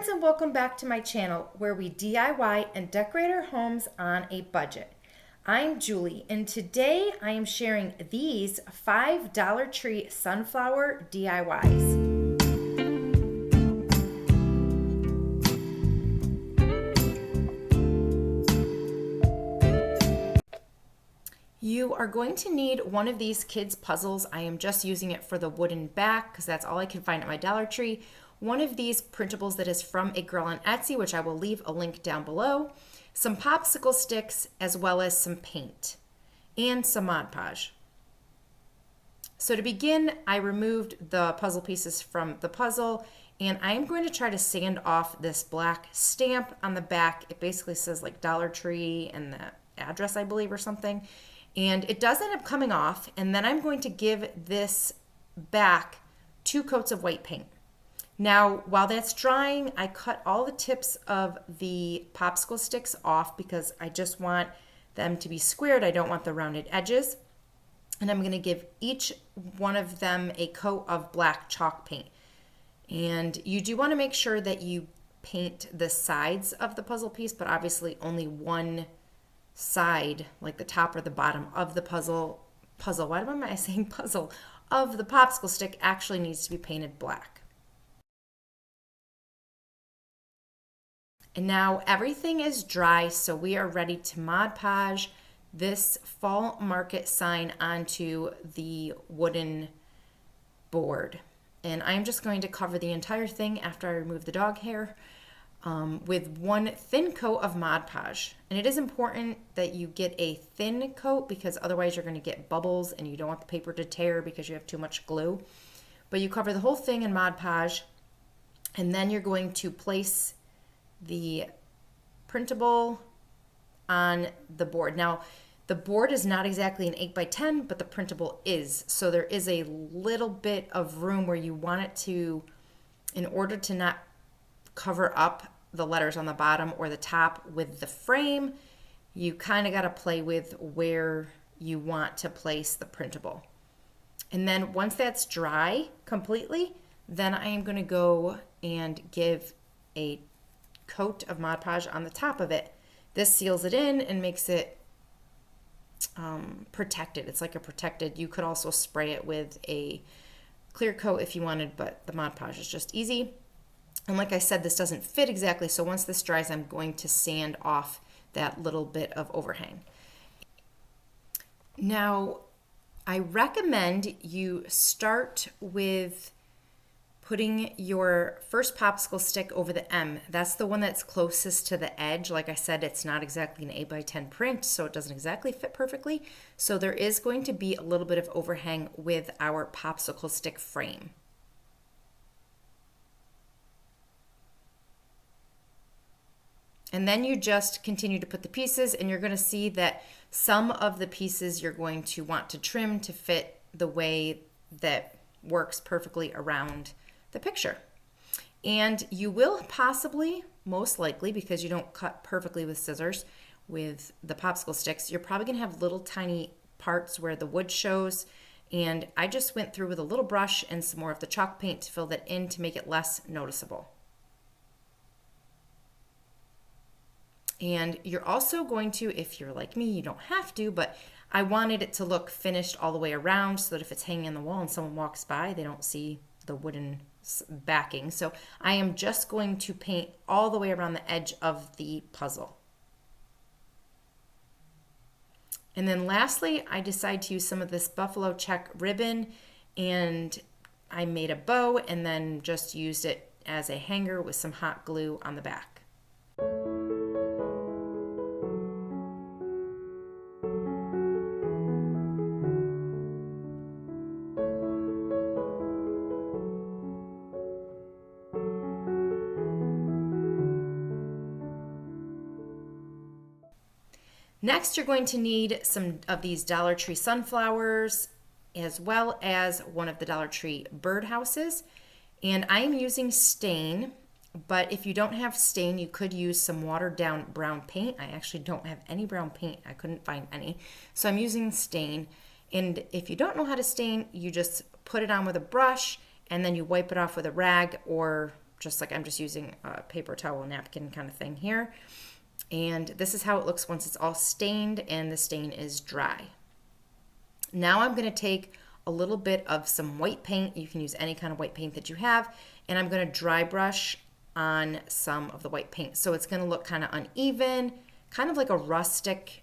friends, and welcome back to my channel where we DIY and decorate our homes on a budget. I'm Julie, and today I am sharing these $5 Tree sunflower DIYs. You are going to need one of these kids' puzzles. I am just using it for the wooden back because that's all I can find at my Dollar Tree. One of these printables that is from a girl on Etsy, which I will leave a link down below. Some popsicle sticks, as well as some paint and some Mod Podge. So to begin, I removed the puzzle pieces from the puzzle, and I am going to try to sand off this black stamp on the back. It basically says like Dollar Tree and the address, I believe, or something. And it does end up coming off, and then I'm going to give this back 2 coats of white paint. Now, while that's drying, I cut all the tips of the popsicle sticks off because I just want them to be squared. I don't want the rounded edges. And I'm going to give each one of them a coat of black chalk paint. And you do want to make sure that you paint the sides of the puzzle piece, but obviously only one side, like the top or the bottom of the puzzle, why am I saying puzzle, of the popsicle stick actually needs to be painted black. And now everything is dry, so we are ready to Mod Podge this fall market sign onto the wooden board. And I'm just going to cover the entire thing after I remove the dog hair with one thin coat of Mod Podge. And it is important that you get a thin coat because otherwise you're going to get bubbles and you don't want the paper to tear because you have too much glue. But you cover the whole thing in Mod Podge, and then you're going to place the printable on the board. Now, the board is not exactly an 8x10, but the printable is. So there is a little bit of room where you want it to, in order to not cover up the letters on the bottom or the top with the frame, you kind of got to play with where you want to place the printable. And then once that's dry completely, then I am going to go and give a coat of Mod Podge on the top of it. This seals it in and makes it protected. It's like a protected. You could also spray it with a clear coat if you wanted, but the Mod Podge is just easy. And like I said, this doesn't fit exactly, so once this dries, I'm going to sand off that little bit of overhang. Now, I recommend you start with putting your first popsicle stick over the M. That's the one that's closest to the edge. Like I said, it's not exactly an 8x10 print, so it doesn't exactly fit perfectly. So there is going to be a little bit of overhang with our popsicle stick frame. And then you just continue to put the pieces, and you're going to see that some of the pieces you're going to want to trim to fit the way that works perfectly around the picture. And you will possibly, most likely, because you don't cut perfectly with scissors with the popsicle sticks, you're probably going to have little tiny parts where the wood shows. And I just went through with a little brush and some more of the chalk paint to fill that in to make it less noticeable. And you're also going to, if you're like me, you don't have to, but I wanted it to look finished all the way around so that if it's hanging on the wall and someone walks by, they don't see the wooden backing. So I am just going to paint all the way around the edge of the puzzle. And then lastly, I decided to use some of this buffalo check ribbon, and I made a bow and then just used it as a hanger with some hot glue on the back. Next, you're going to need some of these Dollar Tree sunflowers, as well as one of the Dollar Tree birdhouses. And I am using stain, but if you don't have stain, you could use some watered down brown paint. I actually don't have any brown paint. I couldn't find any. So I'm using stain. And if you don't know how to stain, you just put it on with a brush and then you wipe it off with a rag or just like I'm just using a paper towel napkin kind of thing here. And this is how it looks once it's all stained and the stain is dry. Now I'm going to take a little bit of some white paint. You can use any kind of white paint that you have. And I'm going to dry brush on some of the white paint. So it's going to look kind of uneven, kind of like a rustic,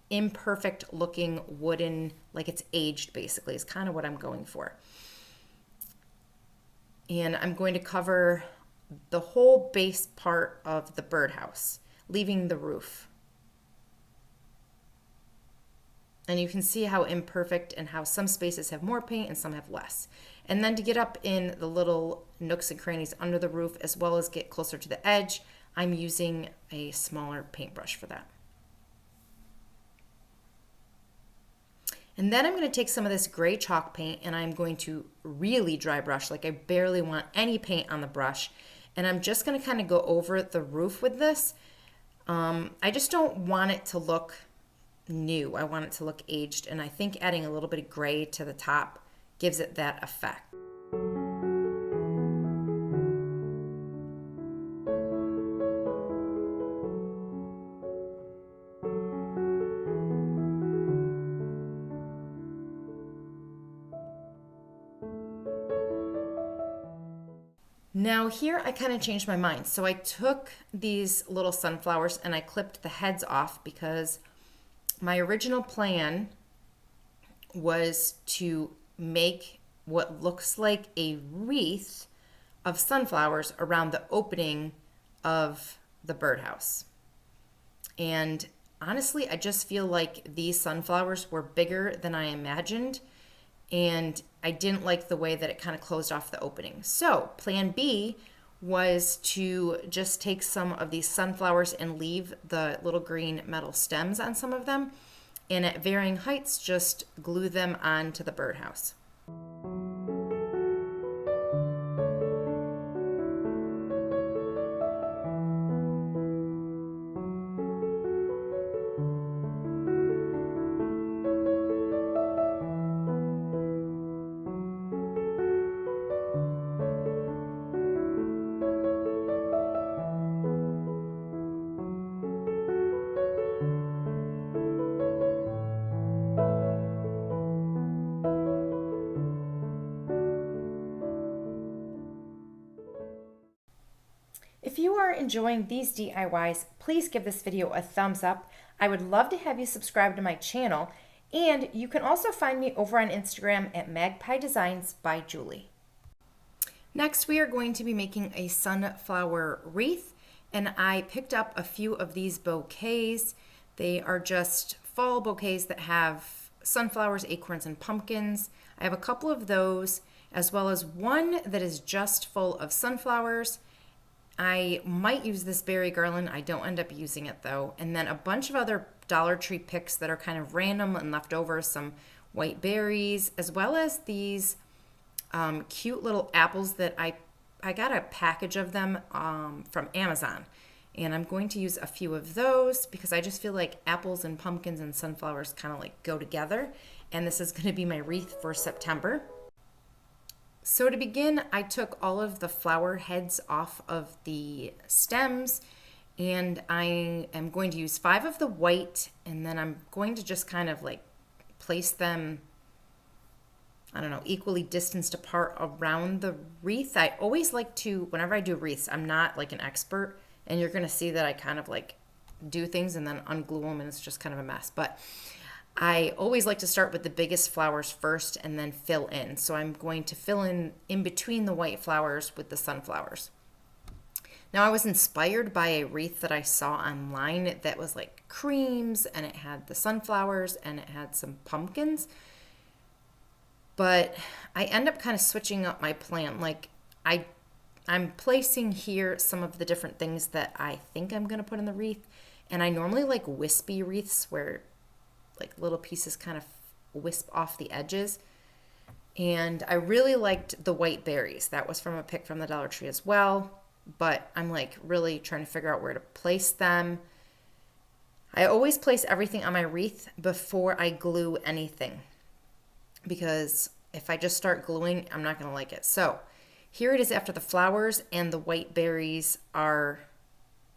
imperfect looking wooden, like it's aged basically, is kind of what I'm going for. And I'm going to cover the whole base part of the birdhouse, leaving the roof. And you can see how imperfect and how some spaces have more paint and some have less. And then to get up in the little nooks and crannies under the roof, as well as get closer to the edge, I'm using a smaller paintbrush for that. And then I'm going to take some of this gray chalk paint and I'm going to really dry brush, like I barely want any paint on the brush. And I'm just going to kind of go over the roof with this. I just don't want it to look new. I want it to look aged, and I think adding a little bit of gray to the top gives it that effect. Now here I kind of changed my mind. So I took these little sunflowers and I clipped the heads off because my original plan was to make what looks like a wreath of sunflowers around the opening of the birdhouse. And honestly, I just feel like these sunflowers were bigger than I imagined, and I didn't like the way that it kind of closed off the opening. So plan B was to just take some of these sunflowers and leave the little green metal stems on some of them, and at varying heights just glue them onto the birdhouse. If you are enjoying these DIYs, please give this video a thumbs up. I would love to have you subscribe to my channel, and you can also find me over on Instagram at Magpie Designs by Julie. Next, we are going to be making a sunflower wreath, and I picked up a few of these bouquets. They are just fall bouquets that have sunflowers, acorns, and pumpkins. I have a couple of those, as well as one that is just full of sunflowers. I might use this berry garland. I don't end up using it though. And then a bunch of other Dollar Tree picks that are kind of random and left over, some white berries, as well as these cute little apples that I got a package of them from Amazon. And I'm going to use a few of those because I just feel like apples and pumpkins and sunflowers kind of like go together. And this is going to be my wreath for September. So to begin, I took all of the flower heads off of the stems, and I am going to use 5 of the white, and then I'm going to just kind of like place them, I don't know, equally distanced apart around the wreath. I always like to, whenever I do wreaths, I'm not like an expert, and you're going to see that I kind of like do things and then unglue them, and it's just kind of a mess. But I always like to start with the biggest flowers first and then fill in. So I'm going to fill in between the white flowers with the sunflowers. Now I was inspired by a wreath that I saw online that was like creams, and it had the sunflowers and it had some pumpkins. But I end up kind of switching up my plan. Like I'm placing here some of the different things that I think I'm going to put in the wreath. And I normally like wispy wreaths where like little pieces kind of wisp off the edges. And I really liked the white berries. That was from a pick from the Dollar Tree as well. But I'm like really trying to figure out where to place them. I always place everything on my wreath before I glue anything, because if I just start gluing, I'm not going to like it. So Here it is after the flowers and the white berries are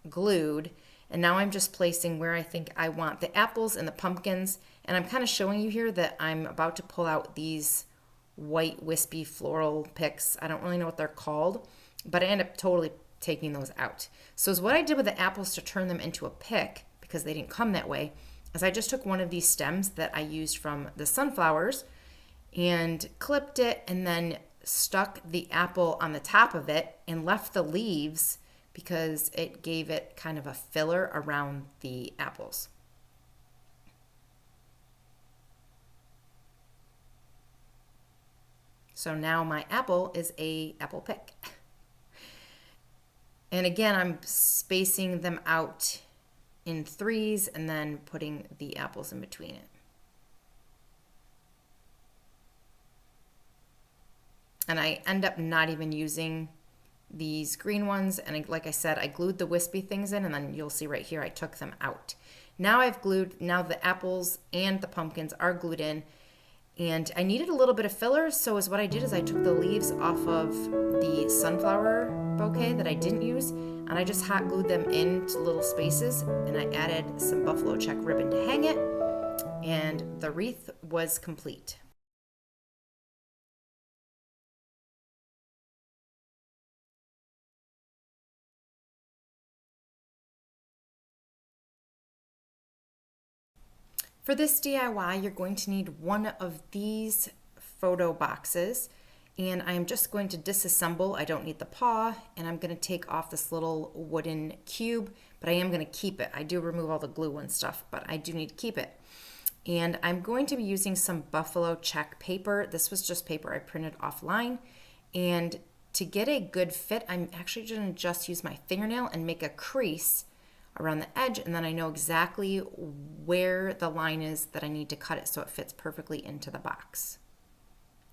glued. And now I'm just placing where I think I want the apples and the pumpkins. And I'm kind of showing you here that I'm about to pull out these white wispy floral picks. I don't really know what they're called, but I end up totally taking those out. So is what I did with the apples to turn them into a pick, because they didn't come that way, is I just took one of these stems that I used from the sunflowers and clipped it and then stuck the apple on the top of it and left the leaves because it gave it kind of a filler around the apples. So now my apple is a apple pick. And again, I'm spacing them out in threes and then putting the apples in between it. And I end up not even using these green ones. And like I said, I glued the wispy things in, and then you'll see right here, I took them out. Now now the apples and the pumpkins are glued in, and I needed a little bit of filler. So what I did is I took the leaves off of the sunflower bouquet that I didn't use, and I just hot glued them into little spaces, and I added some buffalo check ribbon to hang it, and the wreath was complete. For this DIY, you're going to need one of these photo boxes, and I'm just going to disassemble. I don't need the paw, and I'm going to take off this little wooden cube, but I am going to keep it. I do remove all the glue and stuff, but I do need to keep it. And I'm going to be using some buffalo check paper. This was just paper I printed offline, and to get a good fit, I'm actually going to just use my fingernail and make a crease around the edge, and then I know exactly where the line is that I need to cut it so it fits perfectly into the box.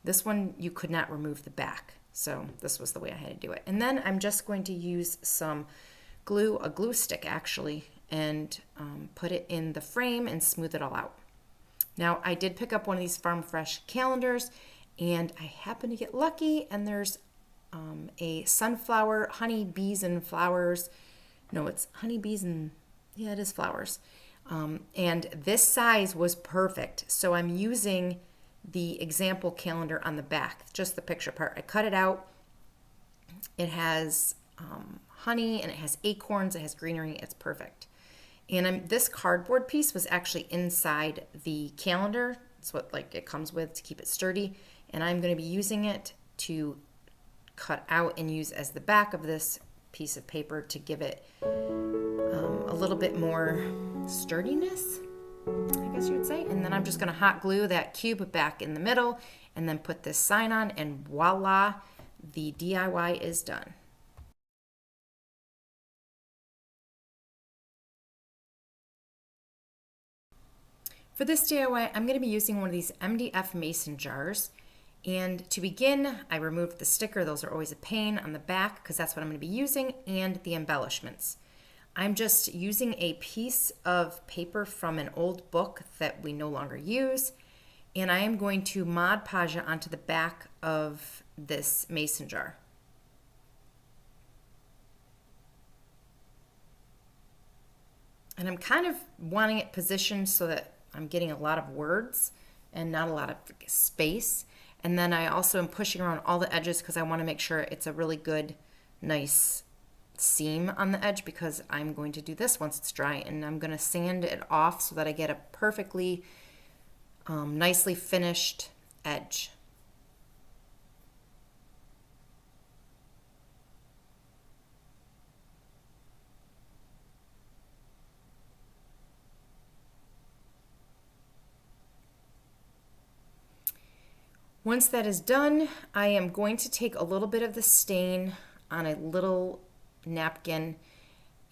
This one you could not remove the back, so this was the way I had to do it. And then I'm just going to use some glue, a glue stick actually, and put it in the frame and smooth it all out. Now I did pick up one of these Farm Fresh calendars, and I happened to get lucky, and there's a sunflower, honey, bees, and flowers. No, it's honeybees and, yeah, it is flowers. And this size was perfect. So I'm using the example calendar on the back, just the picture part. I cut it out. It has honey, and it has acorns, it has greenery. It's perfect. And this cardboard piece was actually inside the calendar. It's what it comes with to keep it sturdy. And I'm going to be using it to cut out and use as the back of this piece of paper to give it a little bit more sturdiness, I guess you would say. And then I'm just going to hot glue that cube back in the middle and then put this sign on, and voila, the DIY is done. For this DIY, I'm going to be using one of these MDF mason jars. And to begin, I removed the sticker. Those are always a pain on the back because that's what I'm going to be using, and the embellishments. I'm just using a piece of paper from an old book that we no longer use, and I am going to Mod Podge it onto the back of this mason jar. And I'm kind of wanting it positioned so that I'm getting a lot of words and not a lot of space. And then I also am pushing around all the edges because I want to make sure it's a really good, nice seam on the edge, because I'm going to do this once it's dry, and I'm going to sand it off so that I get a perfectly nicely finished edge. Once that is done, I am going to take a little bit of the stain on a little napkin,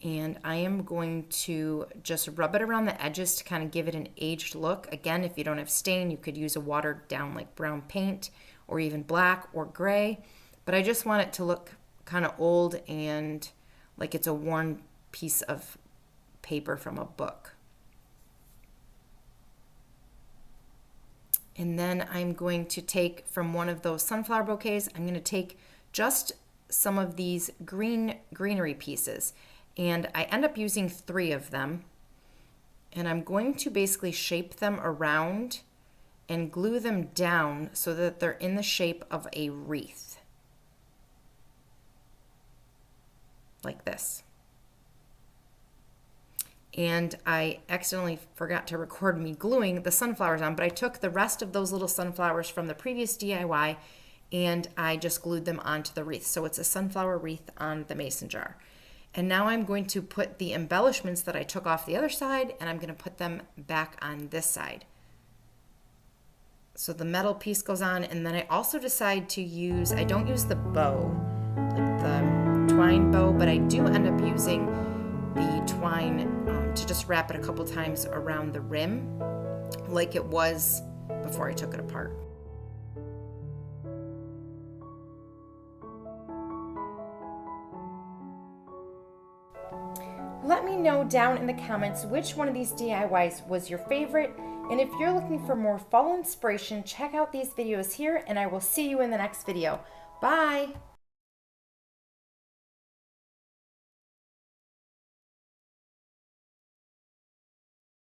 and I am going to just rub it around the edges to kind of give it an aged look. Again, if you don't have stain, you could use a watered down like brown paint or even black or gray, but I just want it to look kind of old and like it's a worn piece of paper from a book. And then I'm going to take from one of those sunflower bouquets, I'm going to take just some of these greenery pieces. And I end up using 3 of them. And I'm going to basically shape them around and glue them down so that they're in the shape of a wreath. Like this. And I accidentally forgot to record me gluing the sunflowers on, but I took the rest of those little sunflowers from the previous DIY and I just glued them onto the wreath. So it's a sunflower wreath on the mason jar. And now I'm going to put the embellishments that I took off the other side, and I'm going to put them back on this side. So the metal piece goes on, and then I also decide to use, I don't use the bow, like the twine bow, but I do end up using the twine to just wrap it a couple times around the rim like it was before I took it apart. Let me know down in the comments which one of these DIYs was your favorite, and if you're looking for more fall inspiration, check out these videos here, and I will see you in the next video. Bye!